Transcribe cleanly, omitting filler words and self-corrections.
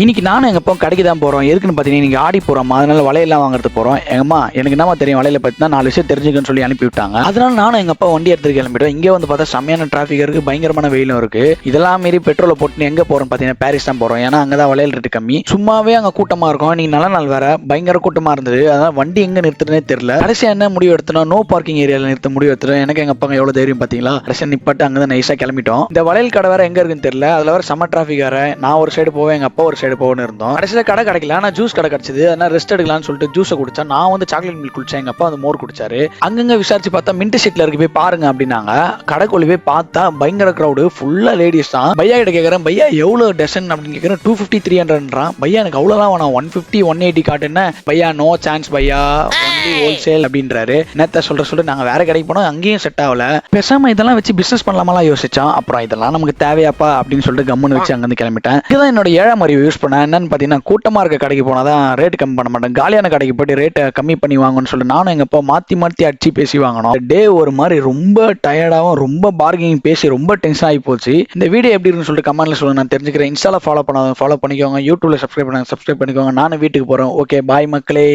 இன்னைக்கு நானும் எங்க அப்பா கடைக்கு தான் போறோம். எதுக்குன்னு பாத்தீங்கன்னா இன்னைக்கு ஆடி போறோம், அதனால வளையெல்லாம் வாங்குறது போறோம். எங்கம்மா எனக்கு என்னமா தெரியும் வளையல பத்தி தான் 4 விஷயம் தெரிஞ்சுக்கன்னு சொல்லி அனுப்பி விட்டாங்க. அதனால நானும் எங்க அப்பா வண்டி எடுத்துட்டு கிளம்பிட்டோம். இங்கே வந்து பார்த்தா செம்மையான டிராஃபிக் இருக்கு, பயங்கரமான வெயிலும் இருக்கு. இதெல்லாம் மீறி பெட்ரோலை போட்டு எங்க போறோம் பாத்தீங்கன்னா பாரிஸ் தான் போறோம். ஏன்னா அங்கதான் வளையல் ரேட்டு கம்மி, சும்மாவே அங்க கூட்டமா இருக்கும். நீங்க நல்ல நாள் வேற பயங்கர கூட்டமா இருந்தது. அதான் வண்டி எங்க நிறுத்துறதுனே தெரியல. கடைசியா என்ன முடிவு எடுத்தோம், நோ பார்க்கிங் ஏரியால நிறுத்த முடிவு எடுத்துறோம். எனக்கு எங்க அப்பா எவ்வளவு தைரியம் பாத்தீங்களா, கடைசியா நிப்பாட்டு அங்கதான் நைஸா கிளம்பிட்டோம். இந்த வளையல் கடை வேற எங்க இருக்குன்னு தெரியல, அதுல வேற செம்ம டிராஃபிக் வேற. நான் ஒரு சைடு போவேன், எங்க அப்பா ஒரு சைடு போவேன்னு இருந்தோம். கடைசியில கடை கிடைக்கல, ஆனா ஜூஸ் கடை கிடைச்சது. அதனால ரெஸ்ட் எடுக்கலாம்னு சொல்லிட்டு ஜூஸை குடிச்சா. நான் வந்து சாக்லேட் மில்க் குடிச்சேன், எங்க அப்பா வந்து மோர் குடிச்சாரு. அங்கங்க விசாரிச்சு பார்த்தா மின்ட் ஷீட்ல இருக்கு, போய் பாருங்க அப்படின்னாங்க. கடைக்குள்ள போய் பார்த்தா பயங்கர கிரௌடு, ஃபுல்லா லேடிஸ் தான். பையா கிட்ட கேட்கறேன், பையா எவ்வளவு டசன் அப்படின்னு கேட்கறேன். 250 300ன்றான். பையா எனக்கு அவ்வளவுதான் வேணாம், 150 180 காட்டுன்னு. பையா நோ சான்ஸ் பையா, ஒன்லி ஹோல்சேல் அப்படின்றாரு. என்னத்த சொல்லிட்டு நாங்க வேற கடைக்கு போனோம், அங்கேயும் செட் ஆகல. பேசாம இதெல்லாம் வச்சு பிசினஸ் பண்ணலாமலாம் யோசிச்சோம். அப்புறம் இதெல்லாம் நமக்கு தேவையாப்பா அப்படின்னு சொல்லிட்டு கம்முன்னு வச்சு அங்கிருந்து கிளம்பிட்டேன். இதுதான் என்னோட 7ஆம் அறிவு யூஸ் பண்ணேன். என்னன்னு பாத்தீங்கன்னா கூட்டமா இருக்க கடைக்கு போனாதான் ரேட் கம்மி பண்ண மாட்டேன், காலியான கடைக்கு போயிட்டு ரேட்டை கம்மி பண்ணி வாங்கணும்னு சொல்லிட்டு நானும் எங்க அப்பா மாத்தி அடிச்சு பேசி வாங்கணும். டே ஒரு மாதிரி ரொம்ப டயர்டாகவும் ரொம்ப பார்கெனிங் பேசி ரொம்ப டென்ஷன் ஆகி போச்சு. இந்த வீடியோ எப்படி இருக்குன்னு சொல்லிட்டு கமெண்ட்ல சொல்லுங்க, நான் தெரிஞ்சுக்கிறேன். இன்ஸ்டால ஃபாலோ பண்ணாதவங்க ஃபாலோ பண்ணிக்கோங்க, யூடியூப்ல சப்ஸ்கிரைப் பண்ணிக்கோங்க. நானும் வீட்டுக்கு போறேன். ஓகே பாய் மக்களே.